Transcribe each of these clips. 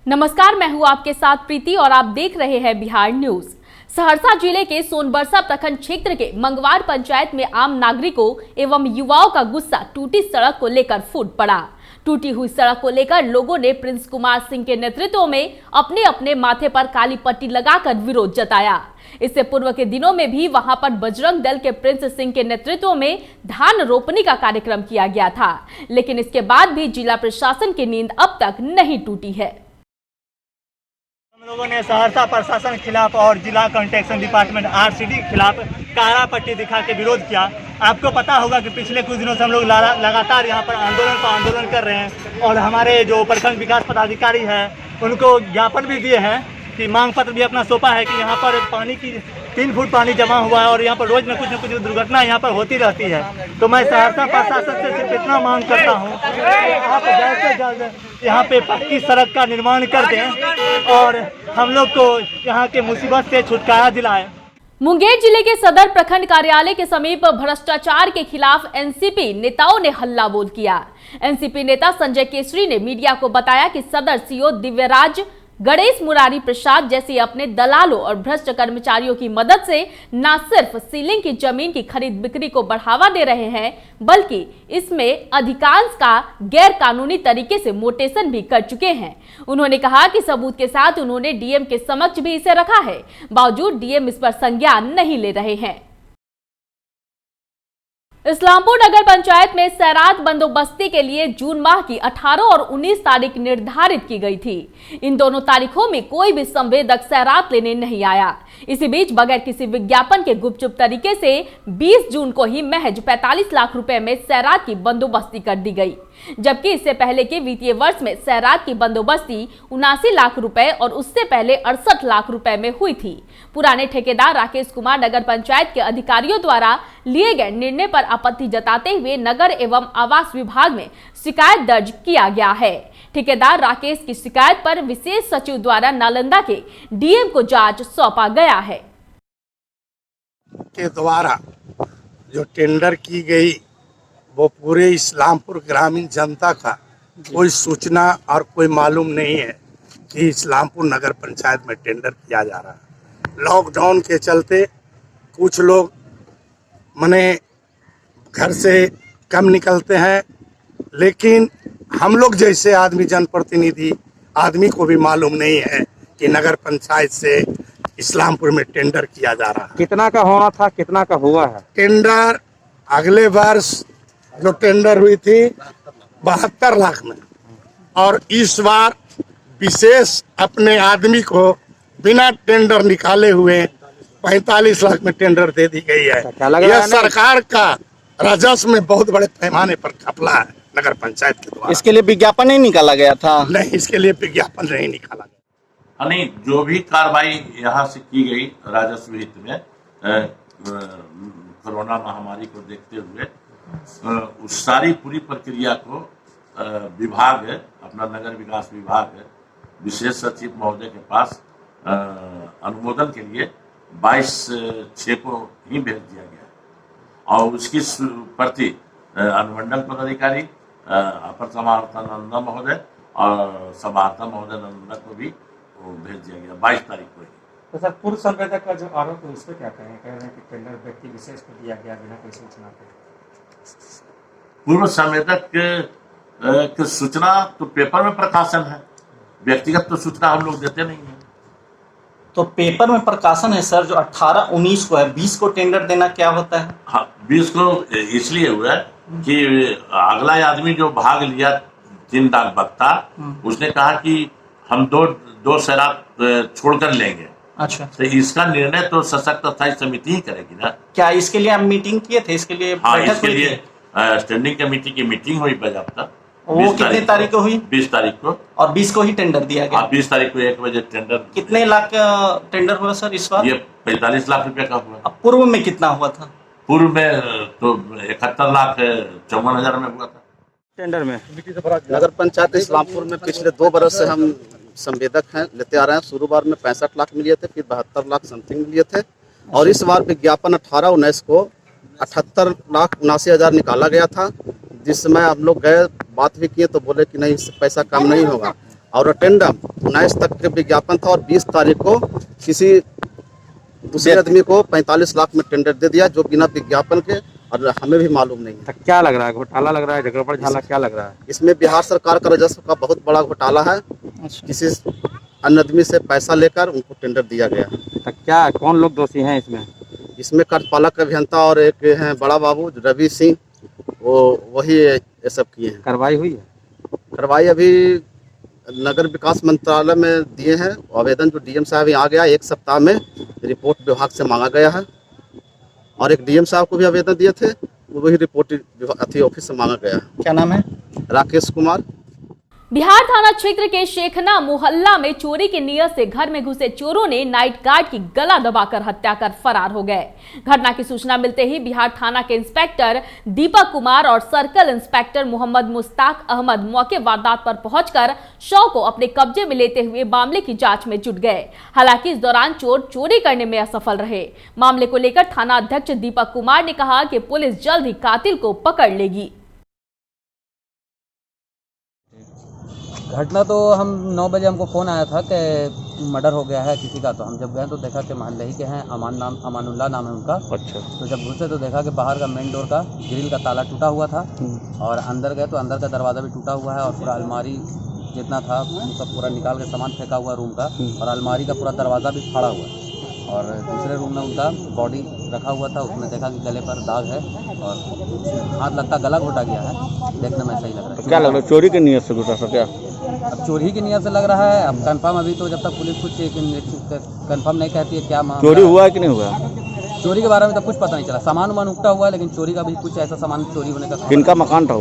नमस्कार, मैं हूं आपके साथ प्रीति और आप देख रहे हैं बिहार न्यूज। सहरसा जिले के सोनबरसा प्रखंड क्षेत्र के मंगवार पंचायत में आम नागरिकों एवं युवाओं का गुस्सा टूटी सड़क को लेकर फूट पड़ा। टूटी हुई सड़क को लेकर लोगों ने प्रिंस कुमार सिंह के नेतृत्व में अपने अपने माथे पर काली पट्टी लगाकर विरोध जताया। इससे पूर्व के दिनों में भी वहां पर बजरंग दल के प्रिंस सिंह के नेतृत्व में धान रोपनी का कार्यक्रम किया गया था, लेकिन इसके बाद भी जिला प्रशासन की नींद अब तक नहीं टूटी है। हम लोगों ने सहरसा प्रशासन के खिलाफ और जिला कंस्ट्रक्शन डिपार्टमेंट आरसीडी के खिलाफ काला पट्टी दिखा के विरोध किया। आपको पता होगा कि पिछले कुछ दिनों से हम लोग लगातार यहाँ पर आंदोलन कर रहे हैं और हमारे जो प्रखंड विकास पदाधिकारी हैं उनको ज्ञापन भी दिए हैं कि मांग पत्र भी अपना सौंपा है कि यहाँ पर पानी की 3 फुट पानी जमा हुआ है और यहाँ पर रोज न कुछ दुर्घटना यहाँ पर होती रहती है। तो मैं सहरसा प्रशासन से सिर्फ इतना मांग करता हूँ आप जल्द से जल्द यहाँ पे पक्की सड़क का निर्माण कर दें और हम लोग को यहाँ के मुसीबत से छुटकारा दिलाएं। मुंगेर जिले के सदर प्रखंड कार्यालय के समीप भ्रष्टाचार के खिलाफ एनसीपी नेताओं ने हल्ला बोल किया। एनसीपी नेता संजय केसरी ने मीडिया को बताया कि सदर सीओ दिव्यराज गणेश मुरारी प्रसाद जैसे अपने दलालों और भ्रष्ट कर्मचारियों की मदद से न सिर्फ सीलिंग की जमीन की खरीद बिक्री को बढ़ावा दे रहे हैं, बल्कि इसमें अधिकांश का गैर कानूनी तरीके से मोटेशन भी कर चुके हैं। उन्होंने कहा कि सबूत के साथ उन्होंने डीएम के समक्ष भी इसे रखा है, बावजूद डीएम इस पर संज्ञान नहीं ले रहे हैं। इस्लामपुर नगर पंचायत में सैरात बंदोबस्ती के लिए जून माह की 18 और 19 तारीख निर्धारित की गई थी। इन दोनों तारीखों में कोई भी संवेदक सैरात लेने नहीं आया। इसी बीच बगैर किसी विज्ञापन के गुपचुप तरीके से 20 जून को ही महज 45 लाख रुपए में सैरात की बंदोबस्ती कर दी गई, जबकि इससे पहले के वित्तीय वर्ष में सैरात की बंदोबस्ती 79 लाख रुपए और उससे पहले 68 लाख रुपए में हुई थी। पुराने ठेकेदार राकेश कुमार नगर पंचायत के अधिकारियों द्वारा लिए गए निर्णय पर आपत्ति जताते हुए नगर एवं आवास विभाग में शिकायत दर्ज किया गया है। ठेकेदार राकेश की शिकायत पर विशेष सचिव द्वारा नालंदा के डीएम को जांच सौंपा गया है। के द्वारा जो टेंडर की गई वो पूरे इस्लामपुर ग्रामीण जनता का कोई सूचना और कोई मालूम नहीं है कि इस्लामपुर नगर पंचायत में टेंडर किया जा रहा है। लॉकडाउन के चलते कुछ लोग मने घर से कम निकलते हैं, लेकिन हम लोग जैसे आदमी जनप्रतिनिधि आदमी को भी मालूम नहीं है कि नगर पंचायत से इस्लामपुर में टेंडर किया जा रहा है। कितना का होना था, कितना का हुआ है? टेंडर अगले वर्ष जो टेंडर हुई थी 72 लाख में, और इस बार विशेष अपने आदमी को बिना टेंडर निकाले हुए 45 लाख में टेंडर दे दी गई है। यह सरकार का राजस्व में बहुत बड़े पैमाने पर घपला है नगर पंचायत के द्वारा। इसके लिए विज्ञापन नहीं निकाला गया था? नहीं, इसके लिए विज्ञापन नहीं निकाला गया। नहीं, जो भी कार्रवाई यहाँ से की गई राजस्व हित में कोरोना महामारी को देखते हुए उस सारी पूरी प्रक्रिया को विभाग अपना नगर विकास विभाग विशेष सचिव महोदय के पास अनुमोदन के लिए 22/6 को ही भेज दिया गया और उसकी प्रति अनुमंडल पदाधिकारी अपर समाहर्ता नंदा महोदय और समाहर्ता महोदय नंदा को भी भेज दिया गया 22 तारीख को ही। तो सर, पूर्व संवेदक का जो आरोप है उस पर क्या कहें? कह रहे हैं कि टेंडर व्यक्ति विशेष को दिया गया बिना कोई सूचना के। पूर्व संवेदक की सूचना तो पेपर में प्रकाशन है, व्यक्तिगत तो सूचना हम लोग देते नहीं है। तो पेपर में प्रकाशन है सर, जो 18-19 को है, 20 को टेंडर देना क्या होता है? हाँ, 20 को इसलिए हुआ कि अगला आदमी जो भाग लिया 3 डाक बक्ता, उसने कहा कि हम दो सैरात छोड़कर लेंगे। अच्छा, तो इसका निर्णय तो सशक्त स्थायी समिति ही करेगी ना। क्या इसके लिए आप मीटिंग किए थे? इसके लिए हाँ, इसके लिए स्टैंडिंग कमेटी की मीटिंग हुई बाज़ाब्ता। वो कितनी तारीख को हुई? 20 तारीख को। और 20 को ही टेंडर दिया गया? 20 तारीख को 1 बजे टेंडर। कितने लाख का टेंडर हुआ सर इस बार? ये 45 लाख रुपए का हुआ। अब पूर्व में कितना हुआ था? पूर्व में तो 71,54,000 में हुआ था टेंडर में। नगर पंचायत इस्लामपुर में पिछले 2 बरस से हम संवेदक हैं, लेते आ रहे हैं। शुरू बार में 65 लाख मिले थे, फिर 72 लाख समथिंग मिले थे, और इस बार विज्ञापन 18-19 को 78,79,000 निकाला गया था, जिस समय हम लोग गए बात भी किए तो बोले कि नहीं, इससे पैसा कम नहीं होगा। और अटेंडम 19 तक के विज्ञापन था और 20 तारीख को किसी दूसरे आदमी को 45 लाख में टेंडर दे दिया जो बिना विज्ञापन के, और हमें भी मालूम नहीं है। तो क्या लग रहा है, घोटाला लग रहा है, झगड़ा झाला क्या लग रहा है? इसमें बिहार सरकार का राजस्व का बहुत बड़ा घोटाला है। किसी अन्य आदमी से पैसा लेकर उनको टेंडर दिया गया है। तो क्या कौन लोग दोषी हैं इसमें? इसमें कार्यपालक अभियंता और एक हैं बड़ा बाबू रवि सिंह, वही ये सब किए हैं। कार्रवाई हुई है? कार्रवाई अभी नगर विकास मंत्रालय में दिए हैं आवेदन, जो डीएम साहब यहाँ आ गया 1 सप्ताह में रिपोर्ट विभाग से मांगा गया है, और एक डीएम साहब को भी आवेदन दिए थे, वही रिपोर्ट ऑफिस से मांगा गया है। क्या नाम है? राकेश कुमार। बिहार थाना क्षेत्र के शेखना मोहल्ला में चोरी की नियत से घर में घुसे चोरों ने नाइट गार्ड की गला दबाकर हत्या कर फरार हो गए। घटना की सूचना मिलते ही बिहार थाना के इंस्पेक्टर दीपक कुमार और सर्कल इंस्पेक्टर मोहम्मद मुश्ताक अहमद मौके वारदात पर पहुंचकर शव को अपने कब्जे में लेते हुए मामले की जांच में जुट गए। हालांकि इस दौरान चोर चोरी करने में असफल रहे। मामले को लेकर थाना अध्यक्ष दीपक कुमार ने कहा कि पुलिस जल्द ही कातिल को पकड़ लेगी। घटना तो हम 9 बजे हमको फ़ोन आया था कि मर्डर हो गया है किसी का, तो हम जब गए तो देखा कि मोहल्ले ही के हैं, अमानुल्लाह नाम है उनका। अच्छा। तो जब घुसे तो देखा कि बाहर का मेन डोर का ग्रिल का ताला टूटा हुआ था, और अंदर गए तो अंदर का दरवाज़ा भी टूटा हुआ है, और पूरा अलमारी जितना था सब पूरा निकाल के सामान फेंका हुआ रूम का, और अलमारी का पूरा दरवाज़ा भी फाड़ा हुआ है। और दूसरे रूम में उनका बॉडी रखा हुआ था, उसमें देखा कि गले पर दाग है और हाथ लगता गला घोटा गया है, देखने में सही लग रहा है। क्या लग रहा है, चोरी की नियत से घुसा था क्या? अब चोरी की नियत से लग रहा है, अब कंफर्म अभी तो जब तक पुलिस कुछ कंफर्म नहीं कहती है क्या चोरी हुआ है कि नहीं हुआ? चोरी के बारे में तो कुछ पता नहीं चला, सामान वामान उगटा हुआ है, लेकिन चोरी का भी कुछ ऐसा सामान चोरी होने का। किनका मकान था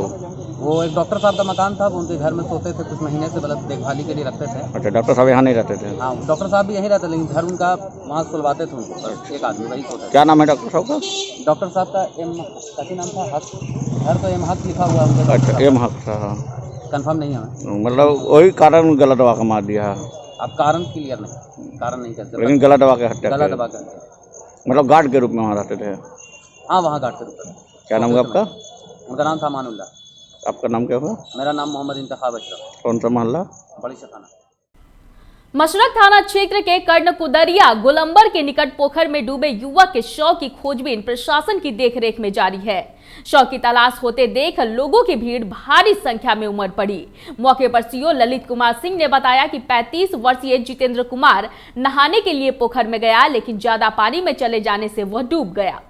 वो एक डॉक्टर साहब का मकान था, वो उनके घर में सोते थे, कुछ महीने से गलत देखभाली के लिए रखते थे। अच्छा, डॉक्टर साहब यहाँ नहीं रहते थे? हाँ, डॉक्टर साहब भी यहीं रहते, लेकिन घर उनका वहाँ सुलवाते थे उनको, बस एक आदमी वही सोता। क्या नाम है डॉक्टर साहब का? डॉक्टर साहब का क्या नाम था, हक, घर तो एम हक लिखा हुआ है उनके। अच्छा, एम हक था। कंफर्म नहीं है, मतलब वही कारण गला दबा के मार दिया है? अब कारण क्लियर नहीं, कारण नहीं कहते, लेकिन गला दबा के हत्या, गला दबा कर, मतलब गार्ड के रूप में वहाँ रहते थे? हाँ, वहाँ गार्ड के रूप में। क्या नाम है आपका? उनका नाम था अमानुल्लाह। आपका नाम क्या हुआ? मेरा नाम मोहम्मद इंतखाब अशरफ। कौन सा मोहल्ला? बड़ी शखाना। मशरक थाना क्षेत्र के कर्णकुदरिया गोलंबर के निकट पोखर में डूबे युवक के शव की खोजबीन प्रशासन की देखरेख में जारी है। शव की तलाश होते देख लोगों की भीड़ भारी संख्या में उमड़ पड़ी। मौके पर सीओ ललित कुमार सिंह ने बताया कि 35 वर्षीय जितेंद्र कुमार नहाने के लिए पोखर में गया, लेकिन ज्यादा पानी में चले जाने से वह डूब गया।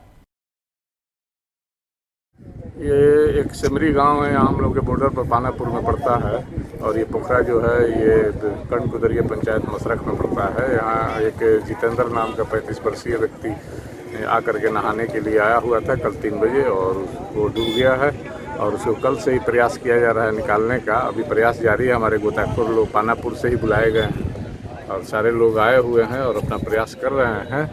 ये एक सिमरी गांव है, यहाँ हम लोग के बॉर्डर पर पानापुर में पड़ता है, और ये पोखरा जो है ये कर्णकुदरिया पंचायत मशरक में पड़ता है। यहाँ एक जितेंद्र नाम का 35 वर्षीय व्यक्ति आकर के नहाने के लिए आया हुआ था कल 3 बजे, और वो डूब गया है, और उसको कल से ही प्रयास किया जा रहा है निकालने का। अभी प्रयास जारी है, हमारे गोताखोर लोग पानापुर से ही बुलाए गए हैं, और सारे लोग आए हुए हैं और अपना प्रयास कर रहे हैं,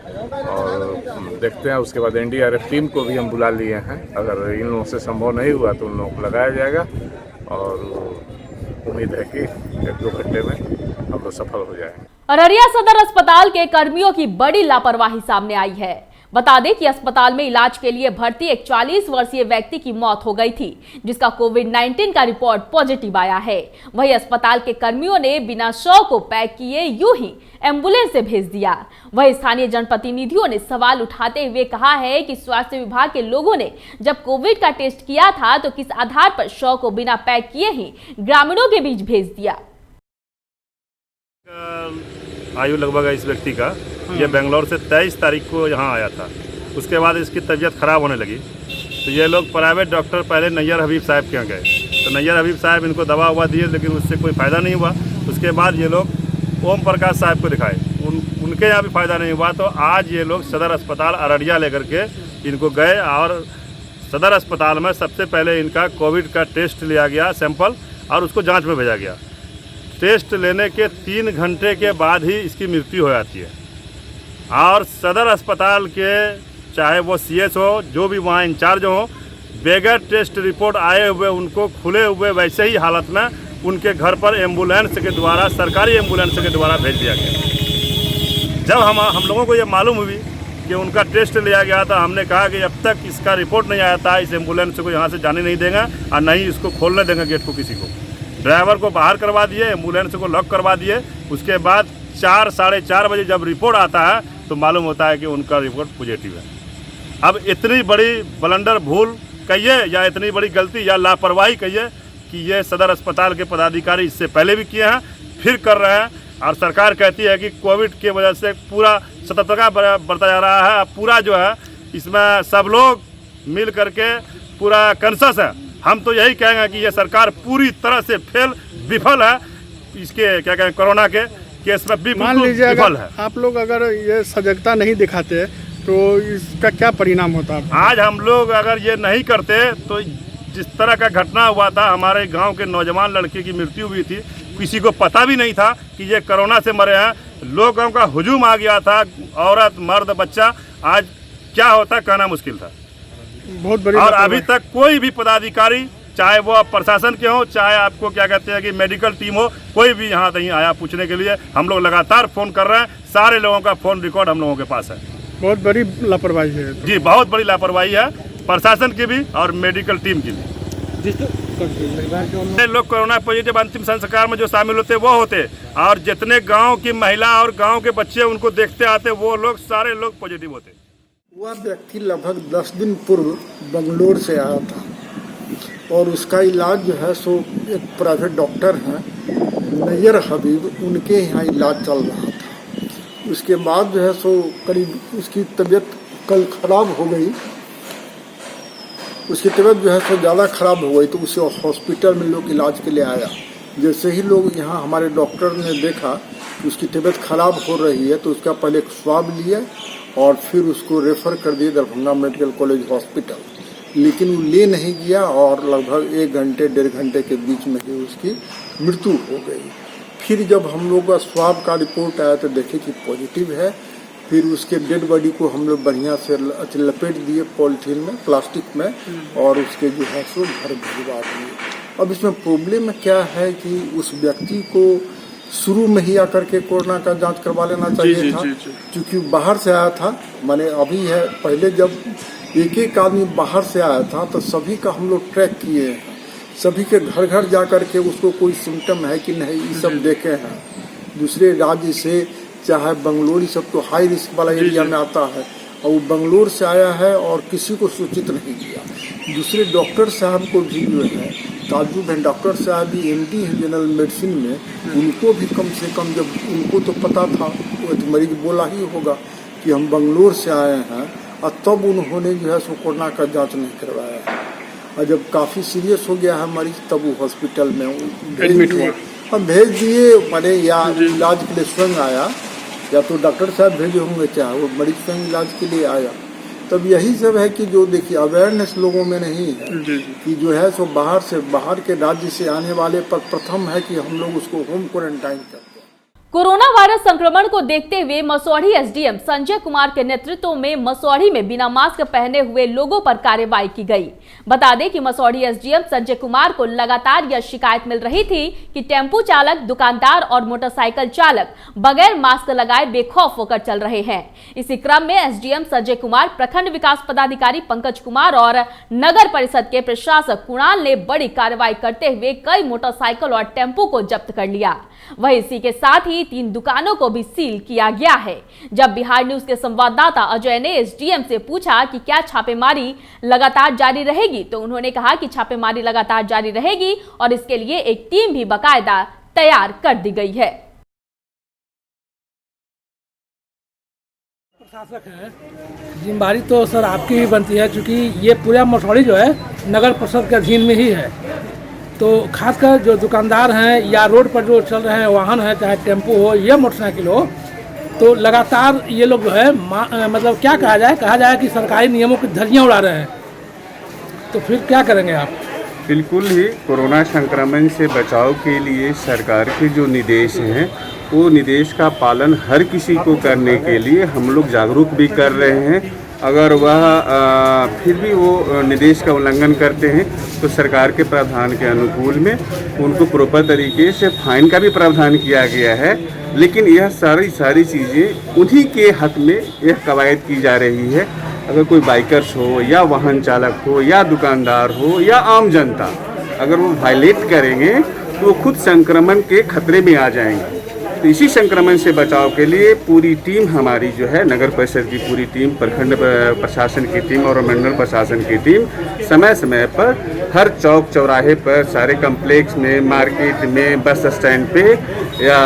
और देखते हैं उसके बाद एनडीआरएफ टीम को भी हम बुला लिए हैं। अगर इन लोगों से संभव नहीं हुआ तो उन लोगों को लगाया जाएगा, और उम्मीद है कि 1-2 घंटे में हम लोग सफल हो जाएंगे। अररिया सदर अस्पताल के कर्मियों की बड़ी लापरवाही सामने आई है। बता दें कि अस्पताल में इलाज के लिए भर्ती एक 40 वर्षीय व्यक्ति की मौत हो गई थी, जिसका कोविड-19 का रिपोर्ट पॉजिटिव आया है। वहीं अस्पताल के कर्मियों ने बिना शव को पैक किए यूं ही एम्बुलेंस से भेज दिया। वहीं स्थानीय जनप्रतिनिधियों ने सवाल उठाते हुए कहा है कि स्वास्थ्य विभाग के लोगों ने जब कोविड का टेस्ट किया था तो किस आधार पर शव को बिना पैक किए ही ग्रामीणों के बीच भेज दिया। आयु लगभग है इस व्यक्ति का, ये बेंगलोर से 23 तारीख को यहाँ आया था। उसके बाद इसकी तबीयत खराब होने लगी, तो ये लोग प्राइवेट डॉक्टर पहले नैयर हबीब साहब के यहाँ गए, तो नैयर हबीब साहब इनको दवा हुआ दिए, लेकिन उससे कोई फ़ायदा नहीं हुआ। उसके बाद ये लोग ओम प्रकाश साहब को दिखाए, उनके यहाँ भी फ़ायदा नहीं हुआ। तो आज ये लोग सदर अस्पताल अररिया लेकर के इनको गए, और सदर अस्पताल में सबसे पहले इनका कोविड का टेस्ट लिया गया सैंपल, और उसको जाँच में भेजा गया। टेस्ट लेने के 3 घंटे के बाद ही इसकी मृत्यु हो जाती है, और सदर अस्पताल के चाहे वो सीएच हो, जो भी वहाँ इंचार्ज हो, बगैर टेस्ट रिपोर्ट आए हुए उनको खुले हुए वैसे ही हालत में उनके घर पर एम्बुलेंस के द्वारा, सरकारी एम्बुलेंस के द्वारा भेज दिया गया। जब हम लोगों को ये मालूम हुई कि उनका टेस्ट लिया गया था, हमने कहा कि अब तक इसका रिपोर्ट नहीं आया था, इस एम्बुलेंस को यहाँ से जाने नहीं देंगे और नहीं इसको खोलने देंगे गेट को किसी को। ड्राइवर को बाहर करवा दिए, एम्बुलेंस को लॉक करवा दिए। उसके बाद 4 साढ़े 4 बजे जब रिपोर्ट आता है तो मालूम होता है कि उनका रिपोर्ट पॉजिटिव है। अब इतनी बड़ी ब्लंडर भूल कहिए या इतनी बड़ी गलती या लापरवाही कहिए कि ये सदर अस्पताल के पदाधिकारी इससे पहले भी किए हैं, फिर कर रहे हैं। और सरकार कहती है कि कोविड की वजह से पूरा सतर्कता बरता जा रहा है। पूरा जो है इसमें सब लोग मिल करके पूरा कंसस है। हम तो यही कहेंगे कि ये सरकार पूरी तरह से विफल है। इसके क्या कहें, कोरोना के केस में भी मान लीजिए विफल अगर है। आप लोग अगर ये सजगता नहीं दिखाते तो इसका क्या परिणाम होता है? आज हम लोग अगर ये नहीं करते तो जिस तरह का घटना हुआ था, हमारे गांव के नौजवान लड़के की मृत्यु हुई थी, किसी को पता भी नहीं था कि ये कोरोना से मरे हैं। लोगों का हुजूम आ गया था, औरत मर्द बच्चा। आज क्या होता कहना मुश्किल था। बहुत बड़ी और अभी तक कोई भी पदाधिकारी, चाहे वो प्रशासन के हो, चाहे आपको क्या कहते हैं कि मेडिकल टीम हो, कोई भी यहाँ नहीं आया पूछने के लिए। हम लोग लगातार फ़ोन कर रहे हैं, सारे लोगों का फ़ोन रिकॉर्ड हम लोगों के पास है। बहुत बड़ी लापरवाही है जी, बहुत बड़ी लापरवाही है प्रशासन की भी और मेडिकल टीम की भी। लोग कोरोना पॉजिटिव अंतिम संस्कार में जो शामिल होते वो होते, और जितने गांव की महिला और गांव के बच्चे उनको देखते आते वो लोग सारे लोग पॉजिटिव होते। वह व्यक्ति लगभग 10 दिन पूर्व बंगलोर से आया था और उसका इलाज जो है सो एक प्राइवेट डॉक्टर हैं नैयर हबीब, उनके यहाँ इलाज चल रहा था। उसके बाद जो है सो करीब उसकी तबीयत कल खराब हो गई। उसकी तबीयत जो है सो ज़्यादा खराब हो गई तो उसे हॉस्पिटल में लोग इलाज के लिए आया। जैसे ही लोग यहाँ हमारे डॉक्टर ने देखा कि उसकी तबीयत खराब हो रही है तो उसका पहले एक स्वाब लिया और फिर उसको रेफ़र कर दिए दरभंगा मेडिकल कॉलेज हॉस्पिटल। लेकिन वो ले नहीं गया और लगभग 1 घंटे 1.5 घंटे के बीच में ही उसकी मृत्यु हो गई। फिर जब हम लोग का स्वाब का रिपोर्ट आया तो देखे कि पॉजिटिव है। फिर उसके डेड बॉडी को हम लोग बढ़िया से लपेट दिए पॉलीथीन में, प्लास्टिक में, और उसके जो है सो घर भिजवा दिए। अब इसमें प्रॉब्लम क्या है कि उस व्यक्ति को शुरू में ही आकर के कोरोना का जांच करवा लेना चाहिए था, क्योंकि बाहर से आया था। माने अभी है, पहले जब एक आदमी बाहर से आया था तो सभी का हम लोग ट्रैक किए हैं, सभी के घर घर जा कर के उसको कोई सिम्टम है कि नहीं ये सब देखे हैं। दूसरे राज्य से चाहे बंगलोर, सब तो हाई रिस्क वाला एरिया में आता है, और वो बंगलोर से आया है और किसी को सूचित नहीं किया। दूसरे डॉक्टर साहब को भी जो है ताजुब है, डॉक्टर साहब भी MD हैं जनरल मेडिसिन में, उनको भी कम से कम, जब उनको तो पता था, वो तो मरीज बोला ही होगा कि हम बंगलोर से आए हैं, और तब उन्होंने जो है सो कोरोना का जांच नहीं करवाया। और जब काफ़ी सीरियस हो गया है मरीज तब वो हॉस्पिटल में भेज दिए। मैंने या इलाज के लिए स्वयं आया, या तो डॉक्टर साहब भेजे होंगे, चाहे वो मरीज स्वयं इलाज के लिए आया। तब यही सब है कि जो देखिए अवेयरनेस लोगों में नहीं है कि जो है सो बाहर के राज्य से आने वाले पर प्रथम है कि हम लोग उसको होम क्वारंटाइन करते हैं। कोरोना वायरस संक्रमण को देखते हुए मसौढ़ी एसडीएम संजय कुमार के नेतृत्व में मसौढ़ी में बिना मास्क पहने हुए लोगों पर कार्रवाई की गई। बता दें कि मसौढ़ी एसडीएम संजय कुमार को लगातार यह शिकायत मिल रही थी कि टेम्पो चालक, दुकानदार और मोटरसाइकिल चालक बगैर मास्क लगाए बेखौफ होकर चल रहे हैं। इसी क्रम में एसडीएम संजय कुमार, प्रखंड विकास पदाधिकारी पंकज कुमार और नगर परिषद के प्रशासक कुणाल ने बड़ी कार्रवाई करते हुए कई मोटरसाइकिल और टेम्पो को जब्त कर लिया। वहीं इसी के साथ ही 3 दुकानों को भी सील किया गया है। जब बिहार न्यूज के संवाददाता अजय ने एसडीएम से पूछा कि क्या छापेमारी लगातार जारी रहेगी, तो उन्होंने कहा कि छापेमारी लगातार जारी रहेगी और इसके लिए एक टीम भी बाकायदा तैयार कर दी गई है। प्रशासक है, जिम्मेदारी तो सर आपकी ही बनती है, क्योंकि ये पूरा मसौढ़ी जो है नगर परिषद के अधीन में ही है। तो खासकर जो दुकानदार हैं या रोड पर जो चल रहे हैं वाहन हैं, चाहे टेम्पो हो या मोटरसाइकिल हो, तो लगातार ये लोग जो है मतलब क्या कहा जाए कि सरकारी नियमों की धज्जियां उड़ा रहे हैं। तो फिर क्या करेंगे आप? बिल्कुल ही कोरोना संक्रमण से बचाव के लिए सरकार के जो निर्देश हैं वो निर्देश का पालन हर किसी को करने के लिए हम लोग जागरूक भी कर रहे हैं। अगर वह फिर भी वो निर्देश का उल्लंघन करते हैं तो सरकार के प्रावधान के अनुकूल में उनको प्रॉपर तरीके से फाइन का भी प्रावधान किया गया है। लेकिन यह सारी चीज़ें उन्हीं के हक में यह कवायद की जा रही है। अगर कोई बाइकर्स हो या वाहन चालक हो या दुकानदार हो या आम जनता, अगर वो वायलेट करेंगे तो वो खुद संक्रमण के खतरे में आ जाएंगे। तो इसी संक्रमण से बचाव के लिए पूरी टीम हमारी जो है, नगर परिषद की पूरी टीम, प्रखंड प्रशासन की टीम और मंडल प्रशासन की टीम समय समय पर हर चौक चौराहे पर, सारे कम्प्लेक्स में, मार्केट में, बस स्टैंड पे या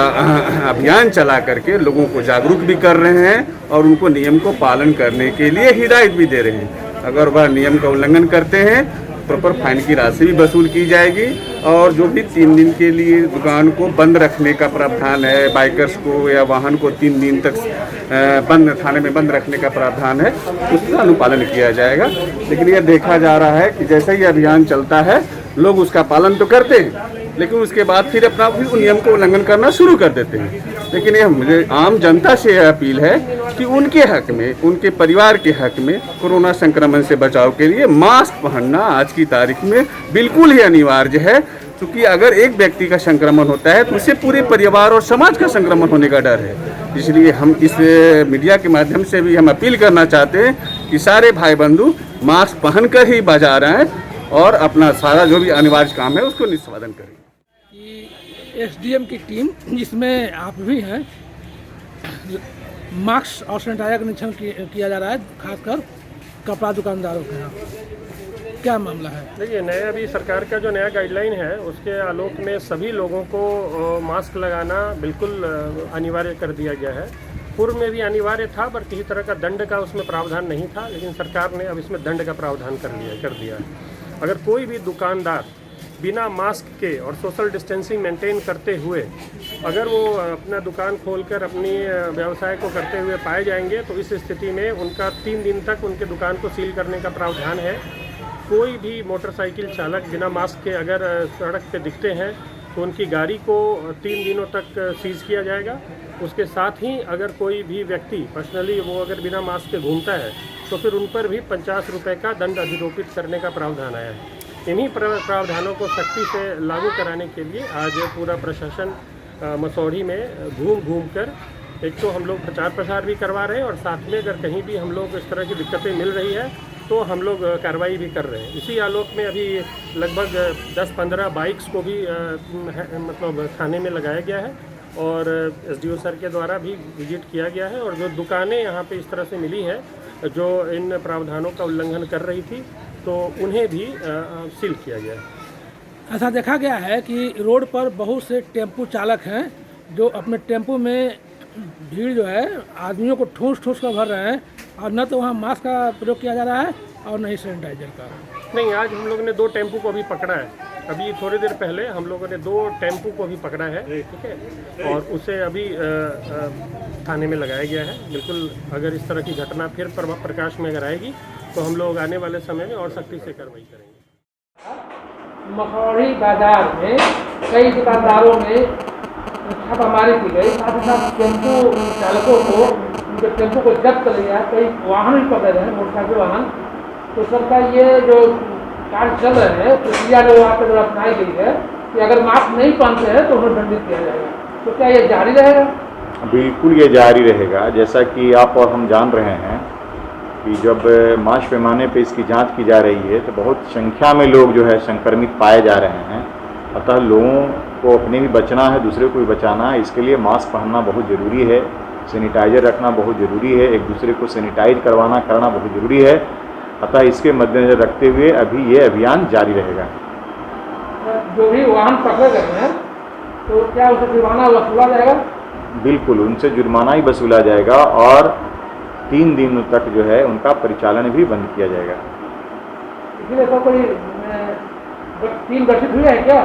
अभियान चला करके लोगों को जागरूक भी कर रहे हैं और उनको नियम को पालन करने के लिए हिदायत भी दे रहे हैं। अगर वह नियम का उल्लंघन करते हैं प्रॉपर फाइन की राशि भी वसूल की जाएगी और जो भी 3 दिन के लिए दुकान को बंद रखने का प्रावधान है, बाइकर्स को या वाहन को 3 दिन तक थाने में बंद रखने का प्रावधान है, उसका अनुपालन किया जाएगा। लेकिन यह देखा जा रहा है कि जैसे ही अभियान चलता है लोग उसका पालन तो करते हैं लेकिन उसके बाद फिर अपना नियम को उल्लंघन करना शुरू कर देते हैं। लेकिन यह मुझे आम जनता से यह अपील है कि उनके हक में, उनके परिवार के हक में कोरोना संक्रमण से बचाव के लिए मास्क पहनना आज की तारीख में बिल्कुल ही अनिवार्य है। क्योंकि अगर एक व्यक्ति का संक्रमण होता है तो उससे पूरे परिवार और समाज का संक्रमण होने का डर है। इसलिए हम इस मीडिया के माध्यम से भी हम अपील करना चाहते हैं कि सारे भाई बंधु मास्क पहनकर ही बाजार आएँ और अपना सारा जो भी अनिवार्य काम है उसको निष्पादन करें। एसडीएम की टीम जिसमें आप भी हैं, मास्क और सैनिटाइजर का निरीक्षण किया जा रहा है, खासकर कपड़ा दुकानदारों के यहाँ। क्या मामला है? देखिए, नया अभी सरकार का जो नया गाइडलाइन है उसके आलोक में सभी लोगों को मास्क लगाना बिल्कुल अनिवार्य कर दिया गया है। पूर्व में भी अनिवार्य था पर किसी तरह का दंड का उसमें प्रावधान नहीं था, लेकिन सरकार ने अब इसमें दंड का प्रावधान कर दिया है। अगर कोई भी दुकानदार बिना मास्क के और सोशल डिस्टेंसिंग मेंटेन करते हुए अगर वो अपना दुकान खोलकर अपनी व्यवसाय को करते हुए पाए जाएंगे तो इस स्थिति में उनका 3 दिन तक उनके दुकान को सील करने का प्रावधान है। कोई भी मोटरसाइकिल चालक बिना मास्क के अगर सड़क पे दिखते हैं तो उनकी गाड़ी को 3 दिनों तक सीज किया जाएगा। उसके साथ ही अगर कोई भी व्यक्ति पर्सनली वो अगर बिना मास्क के घूमता है तो फिर उन पर भी 50 रुपये का दंड अधिरोपित करने का प्रावधान आया है। इन्हीं प्रावधानों को सख्ती से लागू कराने के लिए आज पूरा प्रशासन मसौढ़ी में घूम कर एक तो हम लोग प्रचार प्रसार भी करवा रहे हैं और साथ में अगर कहीं भी हम लोग इस तरह की दिक्कतें मिल रही है तो हम लोग कार्रवाई भी कर रहे हैं। इसी आलोक में अभी लगभग 10-15 बाइक्स को भी मतलब थाने में लगाया गया है और एसडीओ सर के द्वारा भी विजिट किया गया है और जो दुकानें यहाँ पे इस तरह से मिली है जो इन प्रावधानों का उल्लंघन कर रही थी तो उन्हें भी सील किया गया है। ऐसा देखा गया है कि रोड पर बहुत से टेम्पो चालक हैं जो अपने टेम्पो में भीड़ जो है आदमियों को ठूस कर भर रहे हैं और न तो वहाँ मास्क का प्रयोग किया जा रहा है और न ही सैनिटाइजर का। नहीं, आज हम लोगों ने 2 टेम्पो को अभी पकड़ा है। अभी थोड़ी देर पहले हम लोगों ने 2 टेम्पो को भी पकड़ा है, ठीक है, और उसे अभी थाने में लगाया गया है। बिल्कुल अगर इस तरह की घटना फिर प्रकाश में अगर आएगी तो हम लोग आने वाले समय में और सख्ती से कार्रवाई करेंगे। मसौढ़ी बाजार में कई दुकानदारों में छापामारी की गई, साथ ही साथ टेम्पो चालकों को उनके टेम्पो को जब्त कर लिया, कई वाहन भी पकड़े हैं, मोटरसाइकिल वाहन। तो सरकार ये जो कार्य चल रहे हैं प्रक्रिया जो आपके द्वारा अपनाई गई है कि अगर मास्क नहीं पहनते हैं तो उन्हें दंडित किया जाएगा, तो क्या ये जारी रहेगा? बिल्कुल ये जारी रहेगा। जैसा कि आप और हम जान रहे हैं कि जब मास पैमाने पे इसकी जांच की जा रही है तो बहुत संख्या में लोग जो है संक्रमित पाए जा रहे हैं। अतः लोगों को अपने भी बचना है, दूसरे को भी बचाना है। इसके लिए मास्क पहनना बहुत ज़रूरी है, सैनिटाइजर रखना बहुत ज़रूरी है, एक दूसरे को सैनिटाइज करना बहुत ज़रूरी है। अतः इसके मद्देनजर रखते हुए अभी ये अभियान जारी रहेगा। जो भी वाहन पकड़े गए हैं तो क्या उसे जुर्माना वसूला जाएगा? बिल्कुल, उनसे जुर्माना ही वसूला जाएगा और 3 दिन तक जो है उनका परिचालन भी बंद किया जाएगा। इसलिए तो कोई टीम गठित हुई है क्या?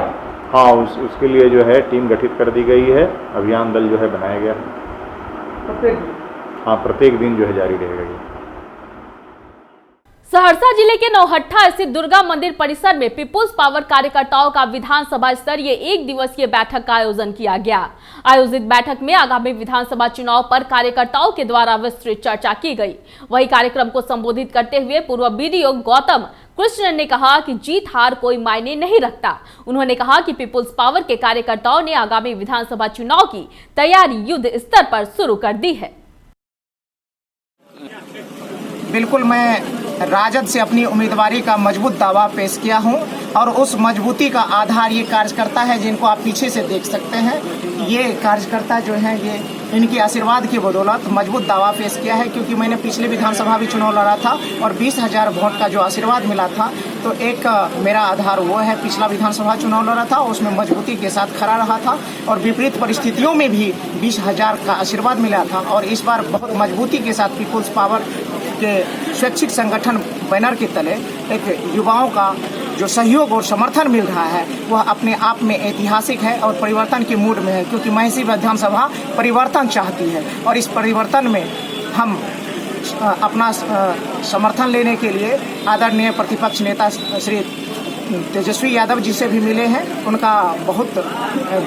हाँ, उसके लिए जो है टीम गठित कर दी गई है, अभियान दल जो है बनाया गया है। प्रत्येक दिन जो है जारी रहेगा ये। सहरसा जिले के नौहट्टा स्थित दुर्गा मंदिर परिसर में पीपुल्स पावर कार्यकर्ताओं का विधानसभा स्तरीय 1 दिवसीय बैठक का आयोजन किया गया। आयोजित बैठक में आगामी विधानसभा चुनाव पर कार्यकर्ताओं के द्वारा विस्तृत चर्चा की गई। वही कार्यक्रम को संबोधित करते हुए पूर्व बीडीओ गौतम कृष्ण ने कहा कि जीत हार कोई मायने नहीं रखता। उन्होंने कहा कि पीपुल्स पावर के कार्यकर्ताओं ने आगामी विधानसभा चुनाव की तैयारी युद्ध स्तर पर शुरू कर दी है। बिल्कुल, मैं राजद से अपनी उम्मीदवारी का मजबूत दावा पेश किया हूं और उस मजबूती का आधार ये कार्यकर्ता है जिनको आप पीछे से देख सकते हैं। ये कार्यकर्ता जो हैं ये इनके आशीर्वाद की बदौलत मजबूत दावा पेश किया है, क्योंकि मैंने पिछले विधानसभा भी चुनाव लड़ा था और 20,000 वोट का जो आशीर्वाद मिला था, तो एक मेरा आधार वो है। पिछला विधानसभा चुनाव लड़ा था, उसमें मजबूती के साथ खड़ा रहा था और विपरीत परिस्थितियों में भी 20,000 का आशीर्वाद मिला था। और इस बार बहुत मजबूती के साथ पीपुल्स पावर के स्वैच्छिक संगठन बैनर के तले एक युवाओं का जो सहयोग और समर्थन मिल रहा है वह अपने आप में ऐतिहासिक है और परिवर्तन के मूड में है, क्योंकि महिषी विधानसभा परिवर्तन चाहती है और इस परिवर्तन में हम अपना समर्थन लेने के लिए आदरणीय प्रतिपक्ष नेता श्री तेजस्वी यादव जी से भी मिले हैं। उनका बहुत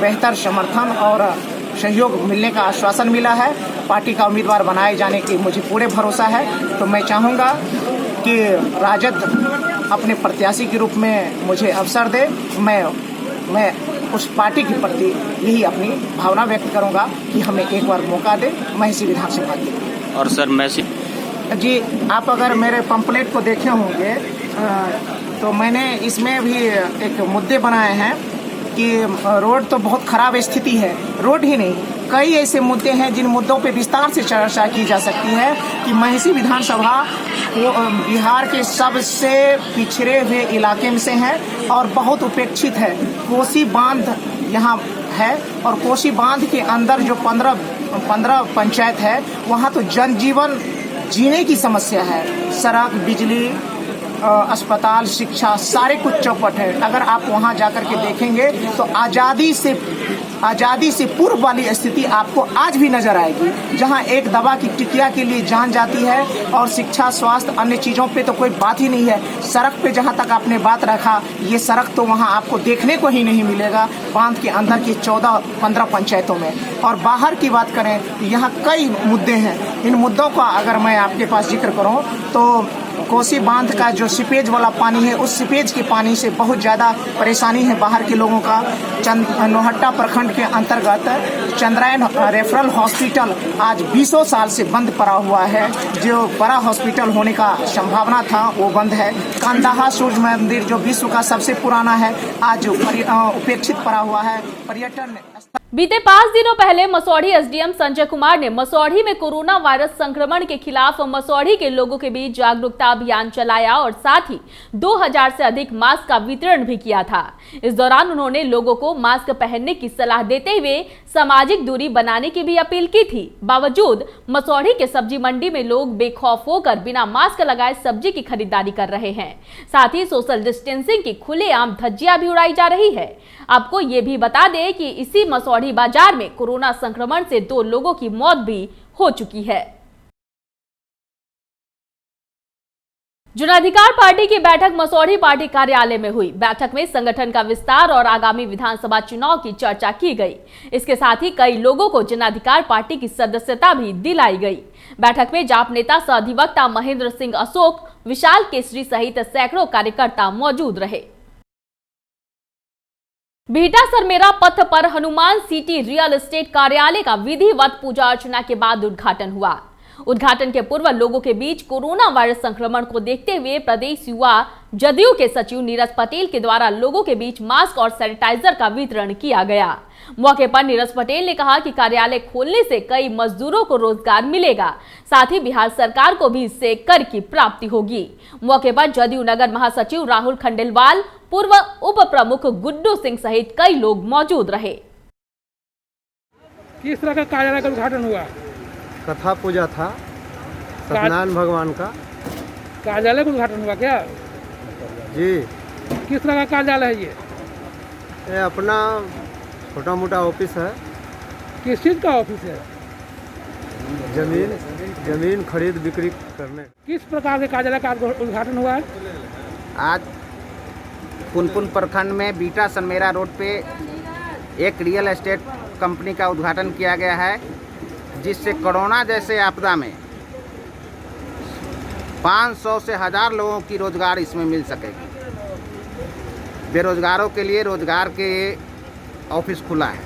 बेहतर समर्थन और सहयोग मिलने का आश्वासन मिला है। पार्टी का उम्मीदवार बनाए जाने की मुझे पूरे भरोसा है। तो मैं चाहूँगा कि राजद अपने प्रत्याशी के रूप में मुझे अवसर दे। मैं उस पार्टी के प्रति यही अपनी भावना व्यक्त करूंगा कि हमें एक बार मौका दे महिषी विधानसभा के। और सर जी, आप अगर मेरे पंपलेट को देखे होंगे तो मैंने इसमें भी एक मुद्दे बनाए हैं कि रोड तो बहुत खराब स्थिति है। रोड ही नहीं, कई ऐसे मुद्दे हैं जिन मुद्दों पे विस्तार से चर्चा की जा सकती है कि महिषी विधानसभा बिहार के सबसे पिछड़े हुए इलाके में से है और बहुत उपेक्षित है। कोसी बांध यहाँ है और कोसी बांध के अंदर जो 15 पंचायत है वहाँ तो जनजीवन जीने की समस्या है। सड़क, बिजली, अस्पताल, शिक्षा सारे कुछ चौपट है। अगर आप वहां जाकर के देखेंगे तो आज़ादी से पूर्व वाली स्थिति आपको आज भी नजर आएगी, जहां एक दवा की टिकिया के लिए जान जाती है और शिक्षा, स्वास्थ्य, अन्य चीज़ों पे तो कोई बात ही नहीं है। सड़क पे जहां तक आपने बात रखा, ये सड़क तो वहां आपको देखने को ही नहीं मिलेगा बांध के अंदर की 14-15 पंचायतों में। और बाहर की बात करें तो यहाँ कई मुद्दे हैं। इन मुद्दों का अगर मैं आपके पास जिक्र करूँ तो कोसी बांध का जो सीपेज वाला पानी है, उस सीपेज के पानी से बहुत ज़्यादा परेशानी है बाहर के लोगों का। नौहट्टा प्रखंड के अंतर्गत चंद्रायन रेफरल हॉस्पिटल आज 20 साल से बंद पड़ा हुआ है। जो बड़ा हॉस्पिटल होने का संभावना था वो बंद है। कांदाहा सूर्य मंदिर जो विश्व का सबसे पुराना है आज उपेक्षित पड़ा हुआ है। पर्यटन बीते 5 दिनों पहले मसौढ़ी एसडीएम संजय कुमार ने मसौढ़ी में कोरोना वायरस संक्रमण के खिलाफ मसौढ़ी के लोगों के बीच जागरूकता अभियान चलाया और साथ ही 2000 से अधिक मास्क का वितरण भी किया था। इस दौरान उन्होंने लोगों को मास्क पहनने की सलाह देते हुए सामाजिक दूरी बनाने की भी अपील की थी। बावजूद मसौढ़ी के सब्जी मंडी में लोग बेखौफ होकर बिना मास्क लगाए सब्जी की खरीदारी कर रहे हैं। साथ ही सोशल डिस्टेंसिंग की खुलेआम धज्जियां भी उड़ाई जा रही है। आपको ये भी बता दें कि इसी मसौढ़ी बाजार में कोरोना संक्रमण से 2 लोगों की मौत भी हो चुकी है। जनाधिकार पार्टी की बैठक मसौढ़ी पार्टी कार्यालय में हुई। बैठक में संगठन का विस्तार और आगामी विधानसभा चुनाव की चर्चा की गई। इसके साथ ही कई लोगों को जनाधिकार पार्टी की सदस्यता भी दिलाई गई। बैठक में जाप नेता सह अधिवक्ता महेंद्र सिंह अशोक, विशाल केसरी सहित सैकड़ों कार्यकर्ता मौजूद रहे। बिहटा सरमेरा पथ पर हनुमान सिटी रियल एस्टेट कार्यालय का विधिवत पूजा अर्चना के बाद उद्घाटन हुआ। उद्घाटन के पूर्व लोगों के बीच कोरोना वायरस संक्रमण को देखते हुए प्रदेश युवा जदयू के सचिव नीरज पटेल के द्वारा लोगों के बीच मास्क और सैनिटाइजर का वितरण किया गया। मौके पर नीरज पटेल ने कहा कि कार्यालय खोलने से कई मजदूरों को रोजगार मिलेगा, साथ ही बिहार सरकार को भी इससे कर की प्राप्ति होगी। मौके पर जदयू नगर महासचिव राहुल खंडेलवाल, पूर्व उप प्रमुख गुड्डू सिंह सहित कई लोग मौजूद रहे। किस तरह का कार्यालय का उद्घाटन हुआ? कथा पूजा था सत्यनारायण भगवान का। कार्यालय का उद्घाटन हुआ क्या? जी। किस तरह का कार्यालय है ये अपना छोटा मोटा ऑफिस है। किस चीज़ का ऑफिस है? जमीन खरीद बिक्री करने। किस प्रकार के कार्यालय का उद्घाटन हुआ है? आज पुनपुन प्रखंड में बीटा सनमेरा रोड पे एक रियल एस्टेट कंपनी का उद्घाटन किया गया है, जिससे कोरोना जैसे आपदा में 500 से 1000 लोगों की रोजगार इसमें मिल सकेगी। बेरोजगारों के लिए रोजगार के ऑफिस खुला है।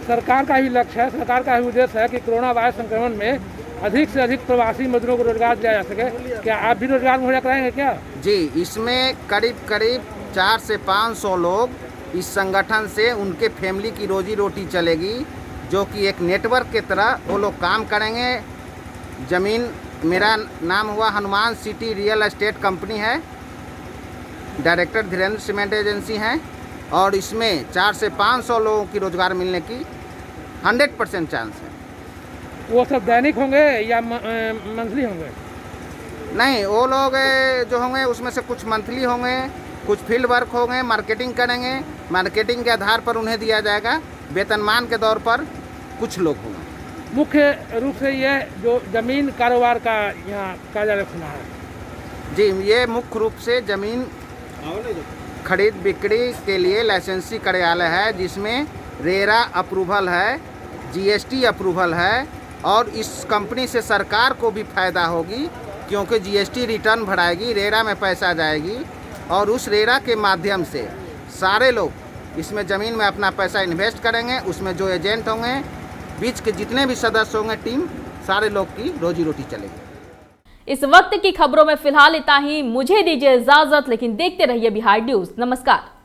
सरकार का ही लक्ष्य है, सरकार का ही उद्देश्य है कि कोरोना वायरस संक्रमण में अधिक से अधिक प्रवासी मजदूरों को रोजगार दिया जा सके। क्या आप भी रोजगार मुहैया कराएंगे क्या? जी, इसमें करीब 400 से 500 लोग इस संगठन से उनके फैमिली की रोजी रोटी चलेगी, जो कि एक नेटवर्क की तरह वो लोग काम करेंगे। ज़मीन, मेरा नाम हुआ Hanuman city real estate company है, डायरेक्टर धीरेन्द्र सीमेंट एजेंसी हैं, और इसमें 400 से 500 लोगों की रोज़गार मिलने की 100% चांस है। वो सब दैनिक होंगे या मंथली होंगे? नहीं, वो लोग जो होंगे उसमें से कुछ मंथली होंगे, कुछ फील्ड वर्क होंगे, मार्केटिंग करेंगे, मार्केटिंग के आधार पर उन्हें दिया जाएगा, वेतनमान के तौर पर कुछ लोग होंगे। मुख्य रूप से ये जो ज़मीन कारोबार का यहाँ कार्यालय खुला है जी, ये मुख्य रूप से ज़मीन खरीद बिक्री के लिए लाइसेंसी कार्यालय है, जिसमें रेरा अप्रूवल है, जीएसटी अप्रूवल है, और इस कंपनी से सरकार को भी फायदा होगी, क्योंकि जीएसटी रिटर्न भराएगी, रेरा में पैसा जाएगी, और उस रेरा के माध्यम से सारे लोग इसमें ज़मीन में अपना पैसा इन्वेस्ट करेंगे। उसमें जो एजेंट होंगे, बीच के जितने भी सदस्य होंगे टीम, सारे लोग की रोजी रोटी चलेगी। इस वक्त की खबरों में फिलहाल इतना ही। मुझे दीजिए इजाजत, लेकिन देखते रहिए बिहार न्यूज। नमस्कार।